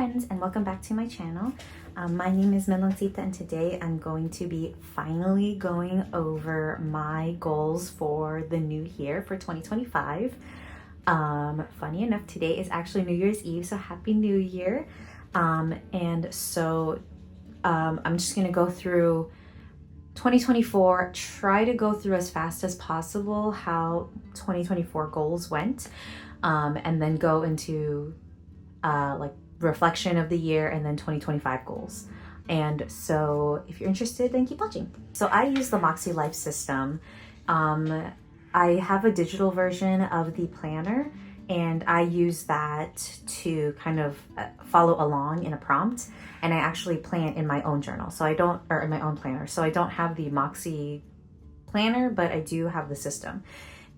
friends, and welcome back to my channel. My name is Meloncita, and today I'm going to be finally going over my goals for the new year for 2025. Funny enough, today is actually New Year's Eve, so Happy New Year. I'm just gonna go through 2024, try to go through as fast as possible how 2024 goals went, and then go into like reflection of the year and then 2025 goals. And so if you're interested, then keep watching. So I use the Makselife system. I have a digital version of the planner, and I use that to kind of follow along in a prompt. And I actually plan in my own journal. So I don't, or in my own planner. So I don't have the Moxie planner, but I do have the system.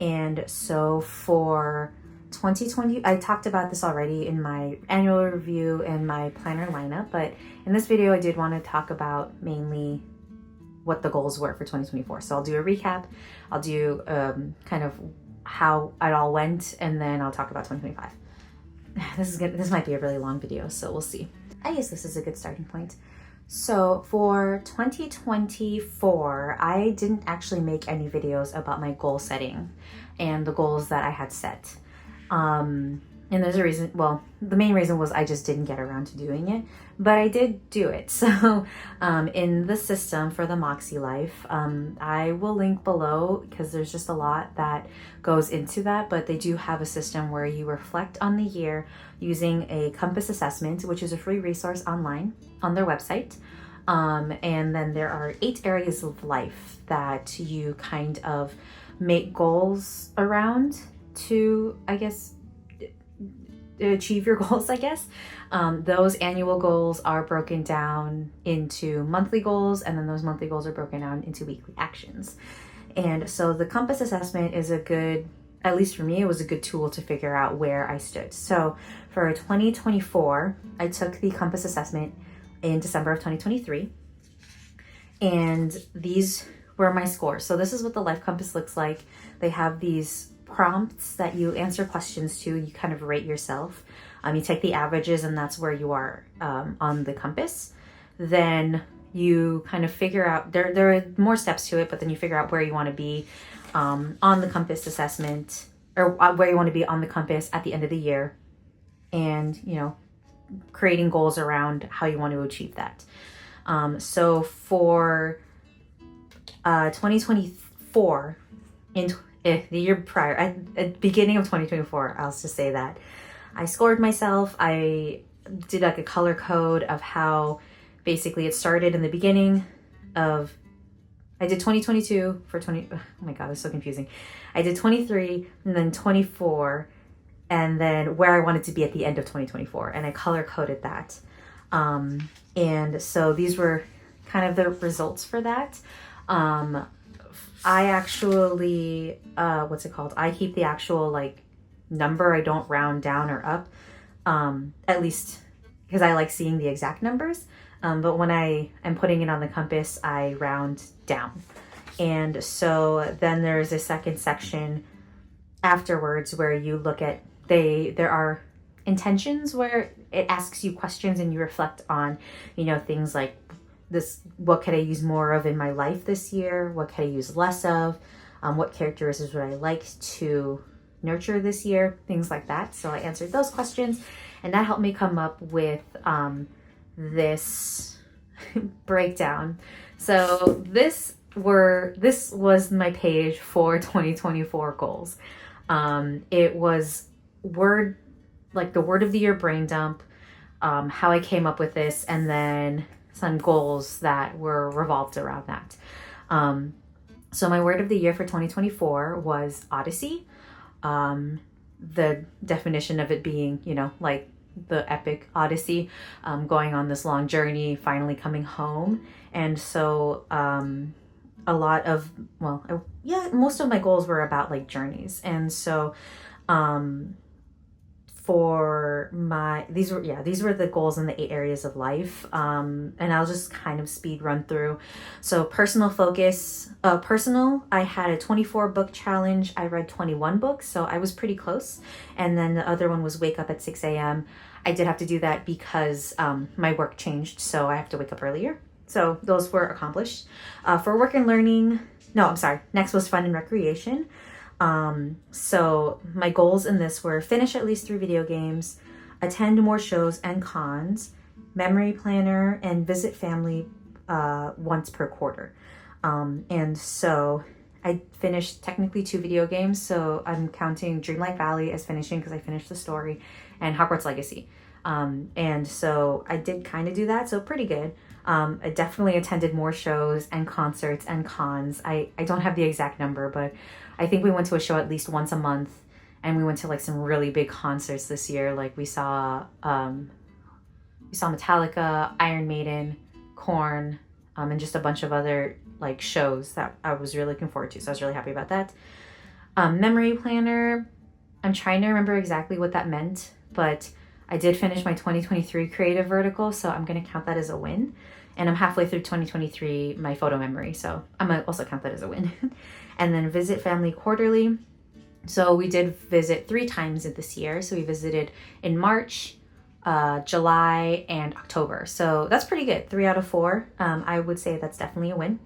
And so for 2020, I talked about this already in my annual review and my planner lineup, but in this video I did want to talk about mainly what the goals were for 2024. So I'll do a recap, I'll do kind of how it all went, and then I'll talk about 2025. This might be a really long video, so we'll see. I guess this is a good starting point. So for 2024, I didn't actually make any videos about my goal setting and the goals that I had set. And there's a reason. Well, the main reason was I just didn't get around to doing it, but I did do it. So in the system for the Makselife, I will link below because there's just a lot that goes into that, but they do have a system where you reflect on the year using a compass assessment, which is a free resource online on their website. And then there are 8 areas of life that you kind of make goals around to, I guess, achieve your goals, I guess. Those annual goals are broken down into monthly goals, and then those monthly goals are broken down into weekly actions. And so the compass assessment is a good, at least for me, it was a good tool to figure out where I stood. So for 2024, I took the compass assessment in December of 2023, and these were my scores. So this is what the Life Compass looks like. They have these prompts that you answer questions to. You kind of rate yourself. You take the averages, and that's where you are on the compass. Then you kind of figure out, there are more steps to it, but then you figure out where you want to be on the compass assessment, or where you want to be on the compass at the end of the year, and creating goals around how you want to achieve that. So for 2024, the year prior, at the beginning of 2024, I'll just say that I scored myself. I did like a color code of how basically it started in the beginning of, I did 2022 for 20, oh my God, it's so confusing. I did 23 and then 24, and then where I wanted to be at the end of 2024, and I color coded that. And so these were kind of the results for that. I actually, I keep the actual like number. I don't round down or up, at least because I like seeing the exact numbers. But when I am putting it on the compass, I round down. And so then there's a second section afterwards where you look at, there are intentions where it asks you questions and you reflect on, things like, what could I use more of in my life this year? What could I use less of? What characteristics would I like to nurture this year? Things like that. So I answered those questions, and that helped me come up with this breakdown. So this was my page for 2024 goals. It was the word of the year brain dump, how I came up with this, and then some goals that were revolved around that. So my word of the year for 2024 was Odyssey. The definition of it being, like the epic Odyssey, going on this long journey, finally coming home. And so most of my goals were about like journeys. And so these were the goals in the 8 areas of life. And I'll just kind of speed run through. So personal focus, I had a 24 book challenge. I read 21 books, so I was pretty close. And then the other one was wake up at 6 a.m. I did have to do that because my work changed, so I have to wake up earlier. So those were accomplished. For work and learning, no, I'm sorry. Next was fun and recreation. So my goals in this were finish at least 3 video games, attend more shows and cons, memory planner, and visit family once per quarter. And so I finished technically 2 video games, so I'm counting Dreamlight Valley as finishing because I finished the story, and Hogwarts Legacy. And so I did kind of do that, so pretty good. I definitely attended more shows and concerts and cons. I don't have the exact number, but I think we went to a show at least once a month, and we went to like some really big concerts this year. Like we saw Metallica, Iron Maiden, Korn, and just a bunch of other like shows that I was really looking forward to. So I was really happy about that. Memory planner, I'm trying to remember exactly what that meant, but I did finish my 2023 creative vertical, so I'm going to count that as a win. And I'm halfway through 2023, my photo memory, so I'm going to also count that as a win. And then visit family quarterly. So we did visit 3 times this year. So we visited in March, July, and October. So that's pretty good. 3 out of 4. I would say that's definitely a win.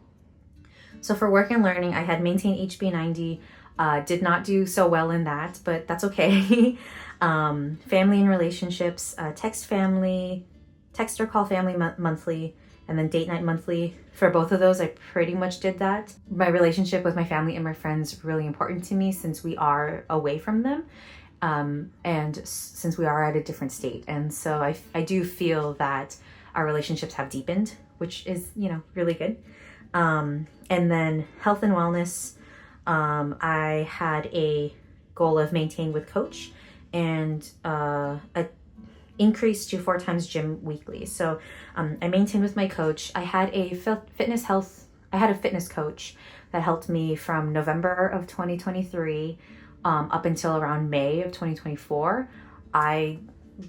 So for work and learning, I had maintained HB90. Did not do so well in that, but that's okay. Family and relationships, text or call family monthly, and then date night monthly. For both of those, I pretty much did that. My relationship with my family and my friends is really important to me since we are away from them, and since we are at a different state. And so I do feel that our relationships have deepened, which is, really good. And then health and wellness, I had a goal of maintaining with coach and a increase to 4 times gym weekly. So I maintained with my coach. I had a fitness coach that helped me from November of 2023 up until around May of 2024. I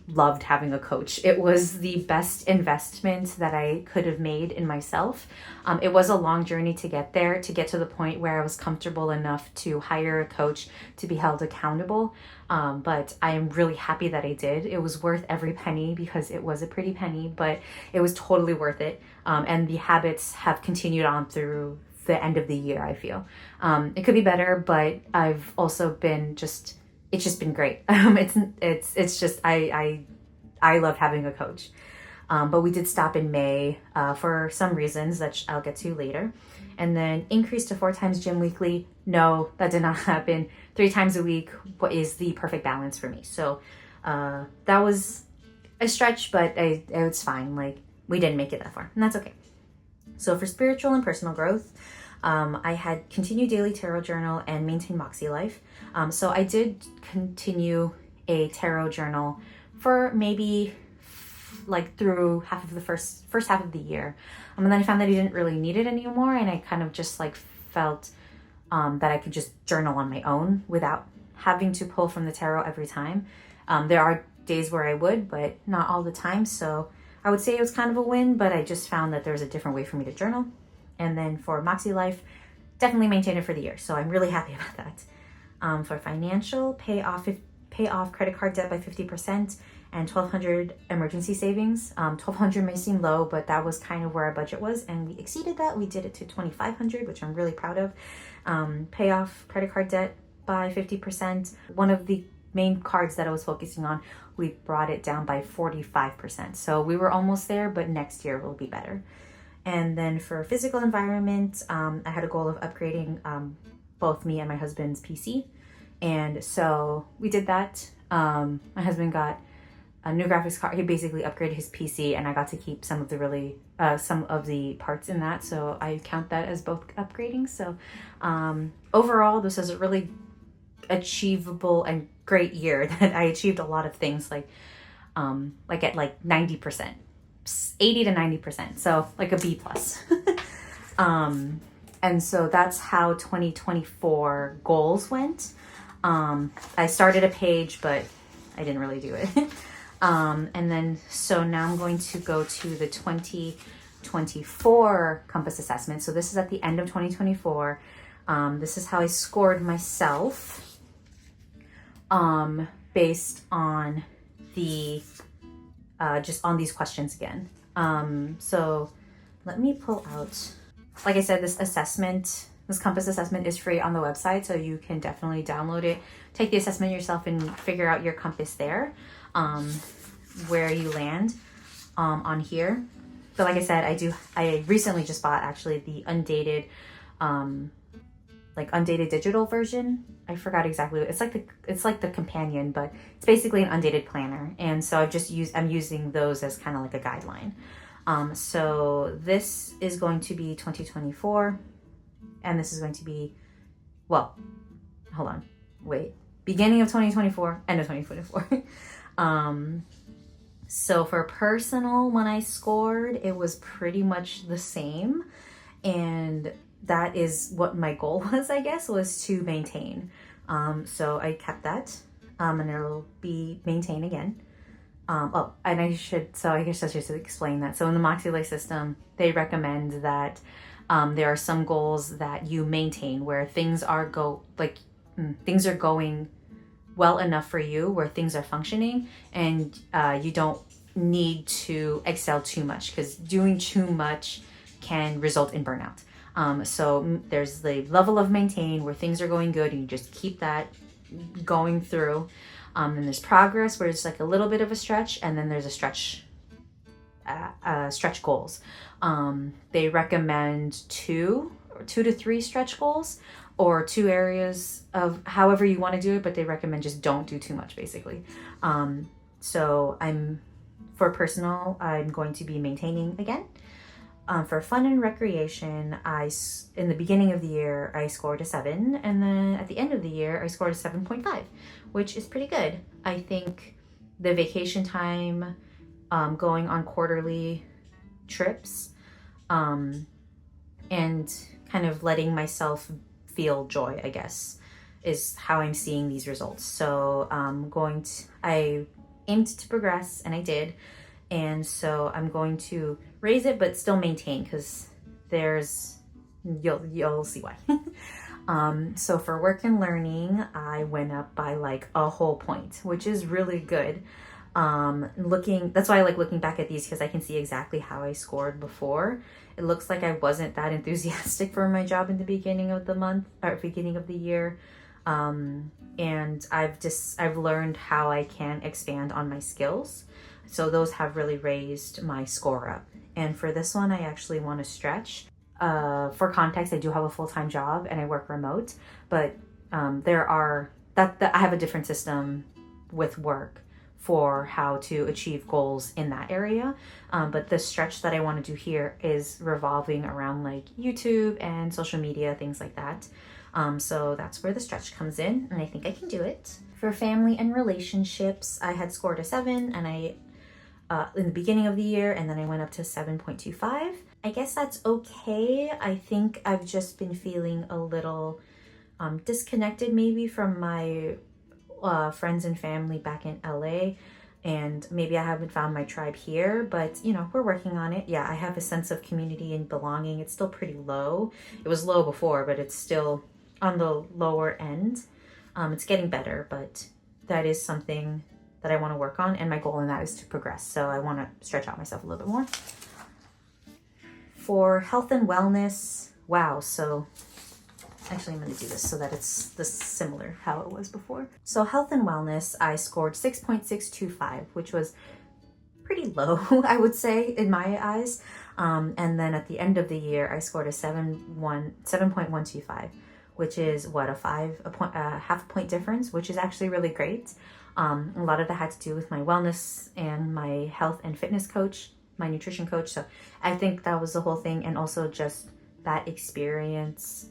loved having a coach. It was the best investment that I could have made in myself. It was a long journey to get there, to get to the point where I was comfortable enough to hire a coach to be held accountable. But I am really happy that I did. It was worth every penny because it was a pretty penny, but it was totally worth it. And the habits have continued on through the end of the year, I feel. It could be better, but I've also been it's just been great. It's just, I love having a coach. But we did stop in May for some reasons that I'll get to later. And then increase to 4 times gym weekly. No, that did not happen. 3 times a week is the perfect balance for me. So that was a stretch, but it's fine. Like, we didn't make it that far, and that's okay. So for spiritual and personal growth, I had continued daily tarot journal and maintained Makselife. So I did continue a tarot journal for maybe like through half of the first half of the year. And then I found that I didn't really need it anymore. And I kind of just like felt that I could just journal on my own without having to pull from the tarot every time. There are days where I would, but not all the time. So I would say it was kind of a win, but I just found that there's a different way for me to journal. And then for Makselife, definitely maintained it for the year. So I'm really happy about that. For financial, pay off credit card debt by 50% and $1,200 emergency savings. $1,200 may seem low, but that was kind of where our budget was, and we exceeded that. We did it to $2,500, which I'm really proud of. Pay off credit card debt by 50%. One of the main cards that I was focusing on, we brought it down by 45%. So we were almost there, but next year will be better. And then for physical environment, I had a goal of upgrading both me and my husband's PC. And so we did that. My husband got a new graphics card. He basically upgraded his PC, and I got to keep some of the parts in that. So I count that as both upgrading. So overall, this is a really achievable and great year that I achieved a lot of things like at like 90%. 80 to 90%, so like a B plus. And so that's how 2024 goals went. I started a page, but I didn't really do it. And then so now I'm going to go to the 2024 compass assessment. So this is at the end of 2024. This is how I scored myself based on the just on these questions again. So let me pull out, like I said, this compass assessment is free on the website, so you can definitely download it, take the assessment yourself, and figure out your compass there, where you land on here. But like I said, I recently just bought actually the undated, undated digital version. I forgot exactly. It's like the companion, but it's basically an undated planner. And so I'm using those as kind of like a guideline. So this is going to be 2024, and this is going to be, well, hold on, wait, beginning of 2024, end of 2024. So for personal, when I scored, it was pretty much the same. And that is what my goal was, I guess, was to maintain. So I kept that, and it'll be maintain again. And I guess I should explain that. So in the Makselife system, they recommend that there are some goals that you maintain where things are going well enough for you, where things are functioning, and you don't need to excel too much, because doing too much can result in burnout. So there's the level of maintain where things are going good and you just keep that going through. And there's progress where it's like a little bit of a stretch, and then there's a stretch goals. They recommend two to three stretch goals, or 2 areas of however you want to do it, but they recommend just don't do too much, basically. So for personal, I'm going to be maintaining again. For fun and recreation, in the beginning of the year, I scored a 7, and then at the end of the year, I scored a 7.5, which is pretty good. I think the vacation time, going on quarterly trips, and kind of letting myself feel joy, I guess, is how I'm seeing these results. So I aimed to progress, and I did. And so I'm going to raise it, but still maintain, because you'll see why. So for work and learning, I went up by like a whole point, which is really good. That's why I like looking back at these, because I can see exactly how I scored before. It looks like I wasn't that enthusiastic for my job in the beginning of the month or beginning of the year. And I've learned how I can expand on my skills. So those have really raised my score up. And for this one, I actually want to stretch. For context, I do have a full-time job and I work remote, but I have a different system with work for how to achieve goals in that area. But the stretch that I want to do here is revolving around like YouTube and social media, things like that. So that's where the stretch comes in, and I think I can do it. For family and relationships, I had scored a 7, and in the beginning of the year, and then I went up to 7.25. I guess that's okay. I think I've just been feeling a little disconnected maybe from my friends and family back in LA, and maybe I haven't found my tribe here, but we're working on it. Yeah, I have a sense of community and belonging. It's still pretty low. It was low before, but it's still on the lower end. It's getting better, but that is something that I want to work on, and my goal in that is to progress. So I want to stretch out myself a little bit more. For health and wellness, wow, so actually I'm going to do this so that it's similar how it was before. So health and wellness, I scored 6.625, which was pretty low, I would say, in my eyes. And then at the end of the year, I scored a 7.125, which is what, a half a point difference, which is actually really great. A lot of that had to do with my wellness and my health and fitness coach, my nutrition coach. So I think that was the whole thing. And also just that experience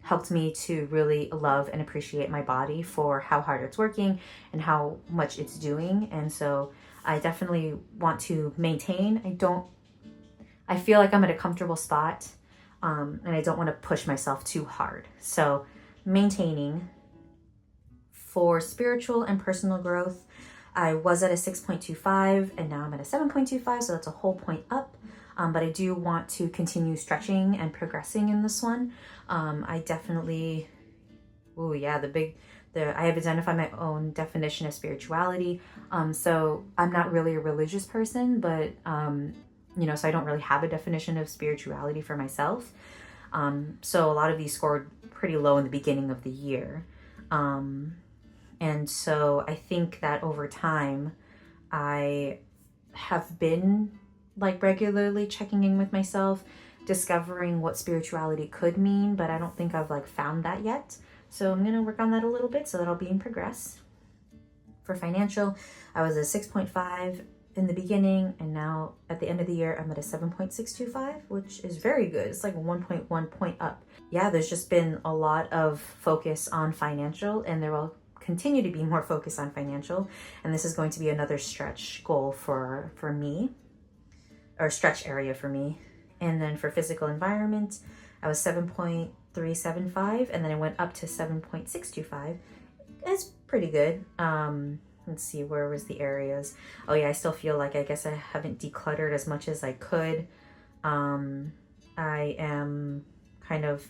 helped me to really love and appreciate my body for how hard it's working and how much it's doing. And so I definitely want to maintain. I feel like I'm at a comfortable spot, and I don't want to push myself too hard. So maintaining. For spiritual and personal growth, I was at a 6.25 and now I'm at a 7.25, so that's a whole point up. But I do want to continue stretching and progressing in this one. I definitely, the I have identified my own definition of spirituality. So I'm not really a religious person, but so I don't really have a definition of spirituality for myself. So a lot of these scored pretty low in the beginning of the year. And so I think that over time, I have been like regularly checking in with myself, discovering what spirituality could mean, but I don't think I've like found that yet. So I'm gonna work on that a little bit so that I'll be in progress. For financial, I was a 6.5 in the beginning, and now at the end of the year, I'm at a 7.625, which is very good. It's like a 1.1 point up. Yeah, there's just been a lot of focus on financial, and there will continue to be more focus on financial. And this is going to be another stretch goal for me, or stretch area for me. And then for physical environment, I was 7.375, and then I went up to 7.625. It's pretty good. Let's see, where was the areas? Oh yeah, I still feel like I guess I haven't decluttered as much as I could. I am kind of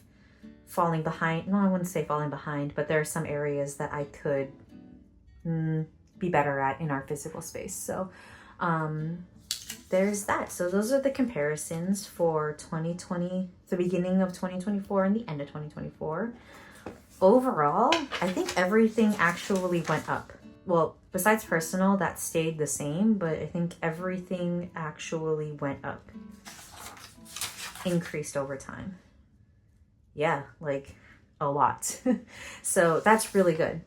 falling behind. No, I wouldn't say falling behind, but there are some areas that I could be better at in our physical space. So there's that. So those are the comparisons for 2020, the beginning of 2024 and the end of 2024. Overall, I think everything actually went up. Well, besides personal, that stayed the same, but I think everything actually went up. Increased over time. Yeah, like a lot. So that's really good.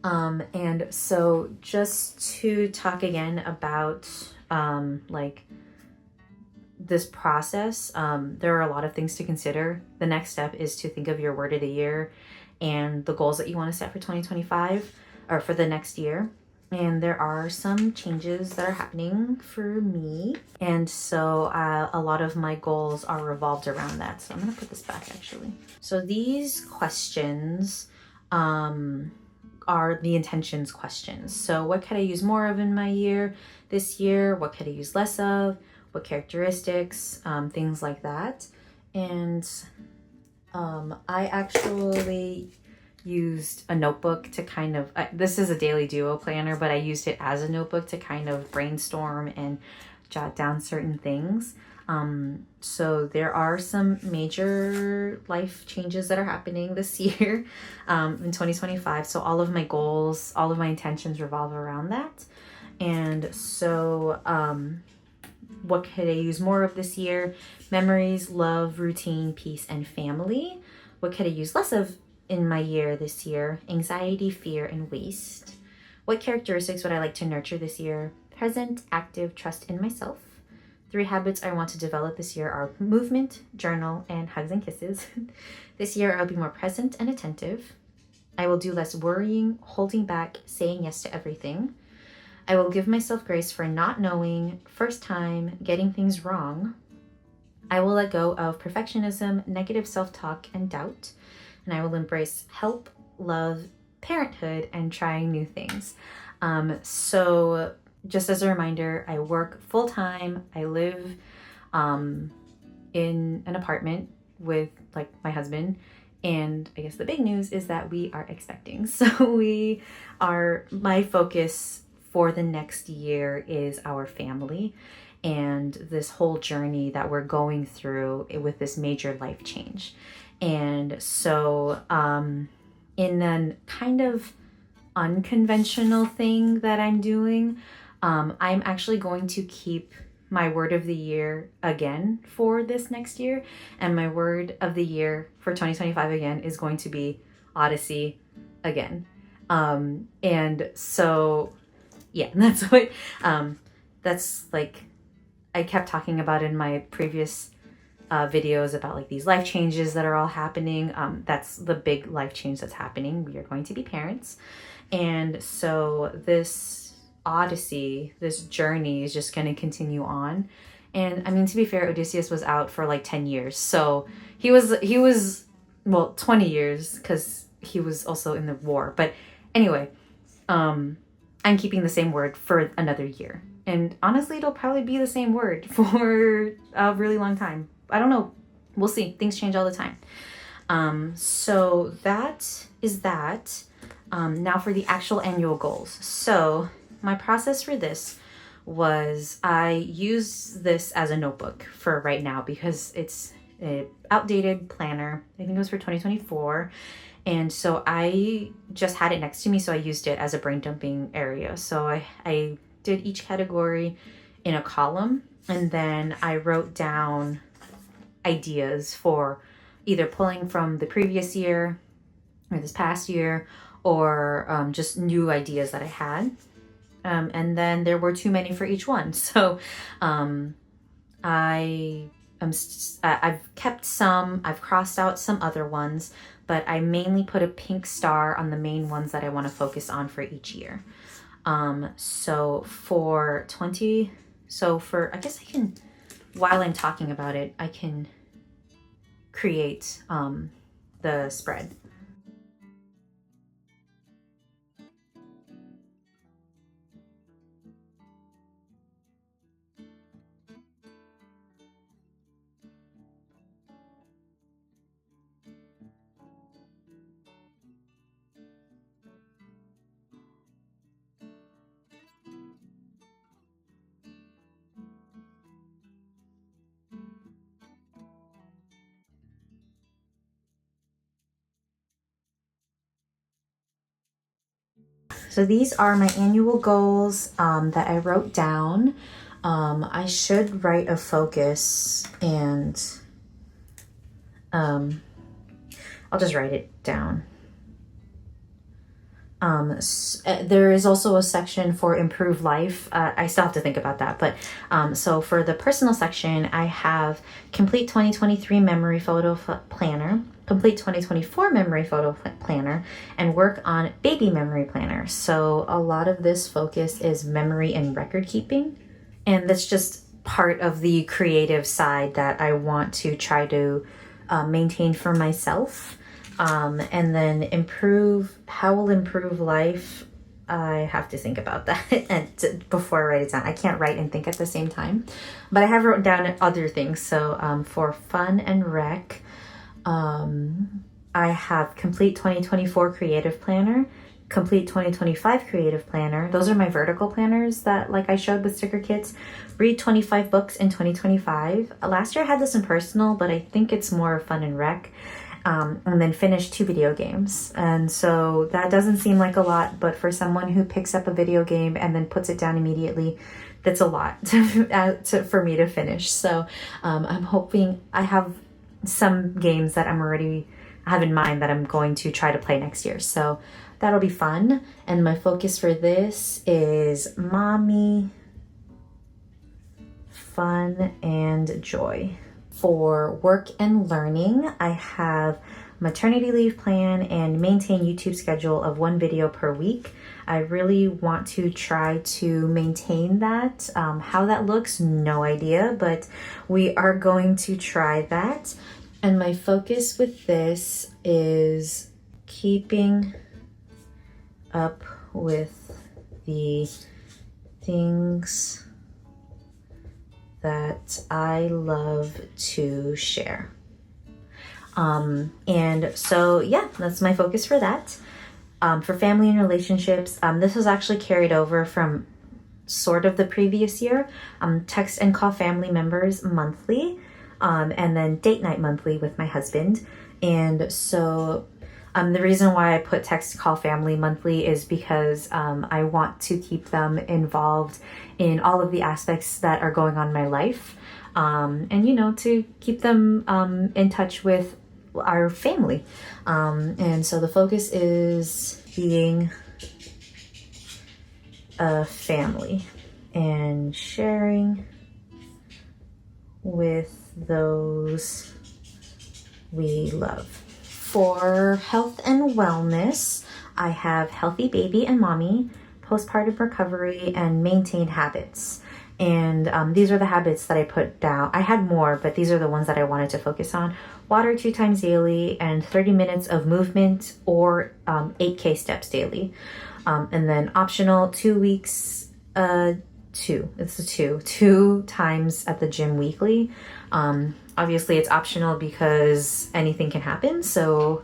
And so just to talk again about like this process, there are a lot of things to consider. The next step is to think of your word of the year and the goals that you want to set for 2025 or for the next year. And there are some changes that are happening for me. And so a lot of my goals are revolved around that. So I'm going to put this back actually. So these questions are the intentions questions. So what could I use more of in my year this year? What could I use less of? What characteristics? Things like that. And I actually used a notebook to kind of, this is a daily duo planner, but I used it as a notebook to kind of brainstorm and jot down certain things. So there are some major life changes that are happening this year in 2025. So all of my goals, all of my intentions revolve around that. And so what could I use more of this year? Memories, love, routine, peace, and family. What could I use less of in my year this year? Anxiety, fear, and waste. What characteristics would I like to nurture this year? Present, active, trust in myself. 3 habits I want to develop this year are movement, journal, and hugs and kisses. This year I'll be more present and attentive. I will do less worrying, holding back, saying yes to everything. I will give myself grace for not knowing, first time, getting things wrong. I will let go of perfectionism, negative self-talk, and doubt. And I will embrace help, love, parenthood, and trying new things. So just as a reminder, I work full-time. I live in an apartment with like my husband. And I guess the big news is that we are expecting. So my focus for the next year is our family and this whole journey that we're going through with this major life change. And so in a kind of unconventional thing that I'm doing, I'm actually going to keep my word of the year again for this next year. And my word of the year for 2025 again is going to be Odyssey again. And so, yeah, that's like I kept talking about in my previous videos about like these life changes that are all happening. That's the big life change that's happening. We are going to be parents. And so this Odyssey, this journey is just going to continue on. And I mean, to be fair, Odysseus was out for like 10 years. So he was, well, 20 years because he was also in the war. But anyway, I'm keeping the same word for another year. And honestly, it'll probably be the same word for a really long time. I don't know. We'll see. Things change all the time. So that is that. Now for the actual annual goals. So my process for this was I use this as a notebook for right now because it's an outdated planner. I think it was for 2024. And so I just had it next to me, so I used it as a brain dumping area. So I did each category in a column, and then I wrote down ideas for either pulling from the previous year or this past year, or just new ideas that I had. And then there were too many for each one. So I've kept some, I've crossed out some other ones, but I mainly put a pink star on the main ones that I want to focus on for each year. So for I guess I can, while I'm talking about it, I can create the spread. So these are my annual goals that I wrote down. I should write a focus, and I'll just write it down. There is also a section for improve life. I still have to think about that, but so for the personal section, I have complete 2023 memory photo planner, complete 2024 memory photo planner, and work on baby memory planner. So a lot of this focus is memory and record keeping, and that's just part of the creative side that I want to try to maintain for myself. And then how will improve life? I have to think about that and before I write it down. I can't write and think at the same time, but I have written down other things. So for fun and rec, I have complete 2024 creative planner, complete 2025 creative planner. Those are my vertical planners that, like I showed with sticker kits. Read 25 books in 2025. Last year I had this in personal, but I think it's more fun and rec. And then finish 2 video games. And so that doesn't seem like a lot, but for someone who picks up a video game and then puts it down immediately, that's a lot for me to finish. So I'm hoping I have some games that I have in mind that I'm going to try to play next year. So that'll be fun. And my focus for this is mommy, fun, and joy. For work and learning, I have maternity leave plan and maintain YouTube schedule of 1 video per week. I really want to try to maintain that. How that looks, no idea, but we are going to try that. And my focus with this is keeping up with the things that I love to share. And so, yeah, that's my focus for that. For family and relationships, this was actually carried over from sort of the previous year. Text and call family members monthly, and then date night monthly with my husband. And so the reason why I put text call family monthly is because I want to keep them involved in all of the aspects that are going on in my life, and to keep them in touch with our family. And so the focus is being a family and sharing with those we love. For health and wellness, I have healthy baby and mommy, postpartum recovery, and maintained habits. And these are the habits that I put down. I had more, but these are the ones that I wanted to focus on. Water 2 times daily and 30 minutes of movement or 8K steps daily. And then optional 2 weeks, two times at the gym weekly. Obviously it's optional because anything can happen. So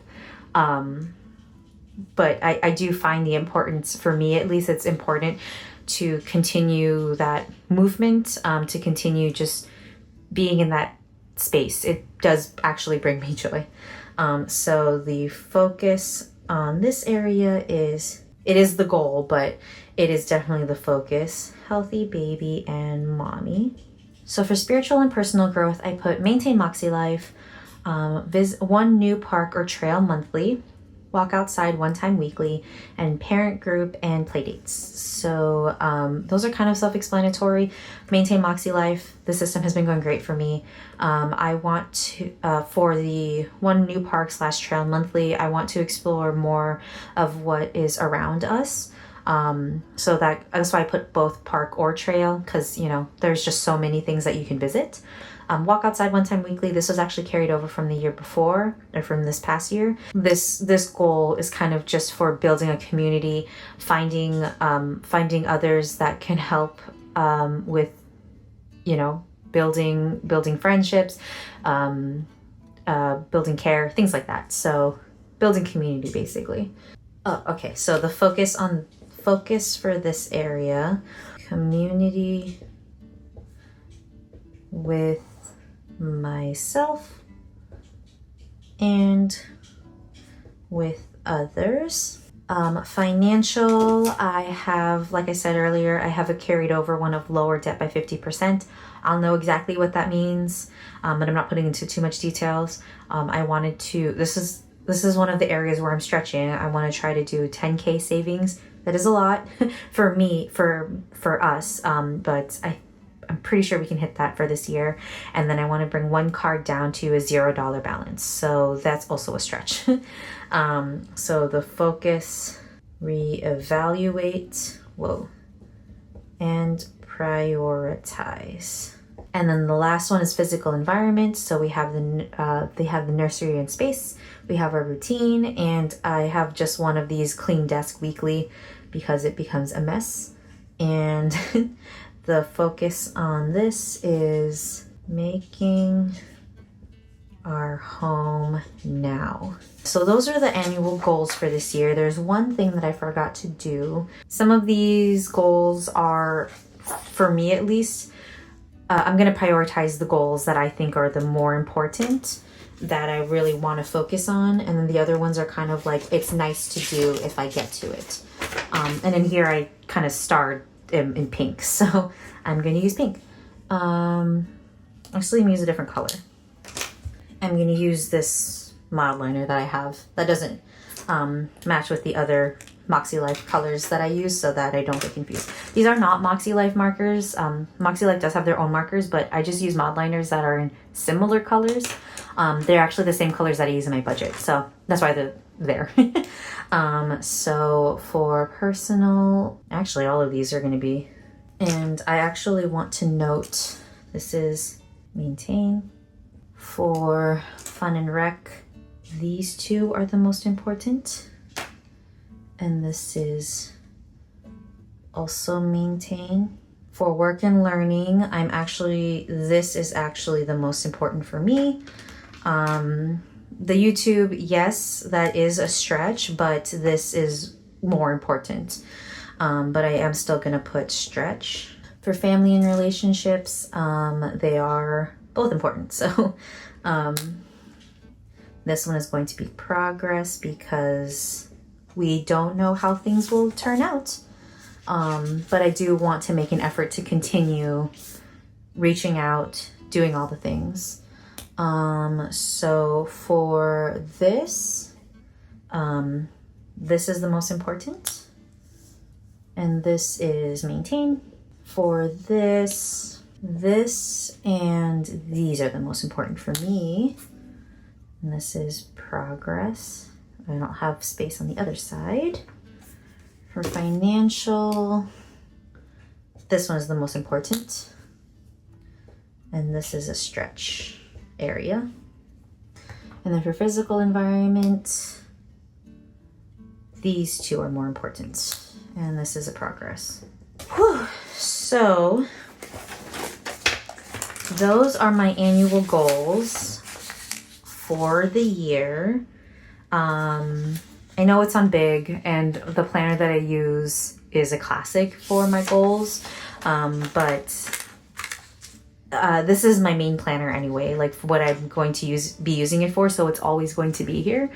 but I do find the importance, for me at least, it's important to continue that movement, to continue just being in that space. It does actually bring me joy. So the focus on this area is, it is the goal, but it is definitely the focus. Healthy baby and mommy. So for spiritual and personal growth, I put maintain Makselife, visit one new park or trail monthly, walk outside one time weekly, and parent group and play dates. So those are kind of self-explanatory. Maintain Makselife. The system has been going great for me. I want to, for the one new park / trail monthly, I want to explore more of what is around us. So that's why I put both park or trail, because, you know, there's just so many things that you can visit. Walk outside one time weekly. This was actually carried over from the year before, or from this past year. This goal is kind of just for building a community, finding others that can help with, you know, building friendships, building care, things like that. So building community, basically. Oh, okay. So the focus for this area, community with myself and with others. Financial, I have, like I said earlier, I have a carried over one of lower debt by 50%. I'll know exactly what that means, but I'm not putting into too much details. I wanted to, this is one of the areas where I'm stretching. I want to try to do 10K savings. That is a lot for me, for us, but I'm pretty sure we can hit that for this year. And then I want to bring one card down to a $0 balance. So that's also a stretch. So the focus, reevaluate, and prioritize. And then the last one is physical environment. So we have they have the nursery and space. We have our routine, and I have just one of these clean desk weekly because it becomes a mess. And the focus on this is making our home now. So those are the annual goals for this year. There's one thing that I forgot to do. Some of these goals are, for me at least, I'm going to prioritize the goals that I think are the more important, that I really want to focus on. And then the other ones are kind of like, it's nice to do if I get to it. And in here I kind of starred in pink, so I'm going to use pink. Actually, let me use a different color. I'm going to use this mild liner that I have that doesn't match with the other Makselife colors that I use, so that I don't get confused. These are not Makselife markers. Makselife does have their own markers, but I just use mild liners that are in similar colors. They're actually the same colors that I use in my budget, so that's why they're there. So for personal, actually all of these are going to be, and I actually want to note, this is maintain. For fun and rec, these two are the most important. And this is also maintain. For work and learning, this is actually the most important for me. The YouTube, yes, that is a stretch, but this is more important. But I am still gonna put stretch. For family and relationships, they are both important. So this one is going to be progress, because we don't know how things will turn out. But I do want to make an effort to continue reaching out, doing all the things. So for this, this is the most important, and this is maintain. For this and these are the most important for me, and this is progress. I don't have space on the other side. For financial, this one is the most important, and this is a stretch area. And then for physical environment, these two are more important, and this is a progress. Whew. So those are my annual goals for the year. And I know it's on big, and the planner that I use is a classic for my goals, but this is my main planner anyway, like what I'm going to be using it for, so it's always going to be here.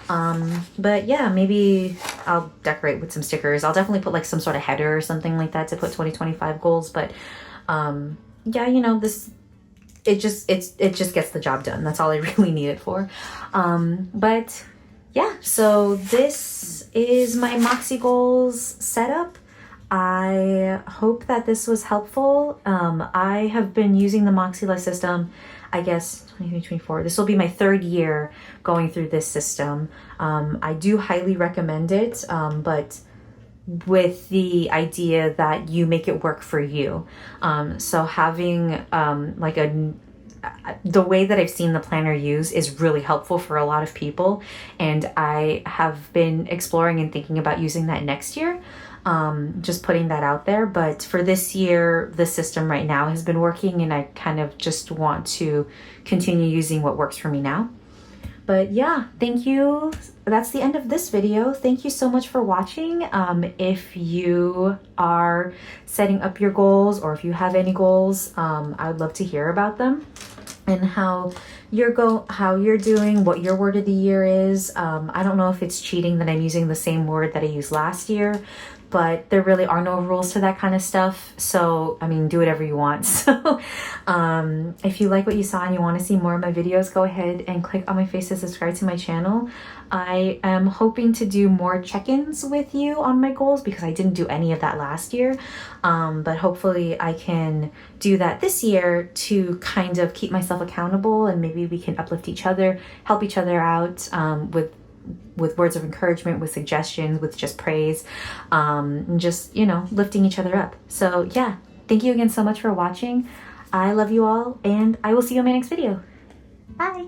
But yeah, maybe I'll decorate with some stickers. I'll definitely put like some sort of header or something like that to put 2025 goals, but yeah, you know, it just gets the job done. That's all I really need it for. But yeah, so this is my Moxie goals setup. I hope that this was helpful. I have been using the Makselife system, I guess 2024. This will be my 3rd year going through this system. I do highly recommend it, but with the idea that you make it work for you. So having like the way that I've seen the planner used is really helpful for a lot of people, and I have been exploring and thinking about using that next year. Just putting that out there. But for this year, the system right now has been working, and I kind of just want to continue using what works for me now. But yeah, thank you. That's the end of this video. Thank you so much for watching. If you are setting up your goals, or if you have any goals, I would love to hear about them and how you're doing, what your word of the year is. I don't know if it's cheating that I'm using the same word that I used last year, but there really are no rules to that kind of stuff. So, I mean, do whatever you want. So, if you like what you saw and you want to see more of my videos, go ahead and click on my face to subscribe to my channel. I am hoping to do more check-ins with you on my goals because I didn't do any of that last year. But hopefully I can do that this year to kind of keep myself accountable, and maybe we can uplift each other, help each other out, with words of encouragement, with suggestions, with just praise, just, you know, lifting each other up. So yeah, thank you again so much for watching. I love you all, and I will see you in my next video. Bye.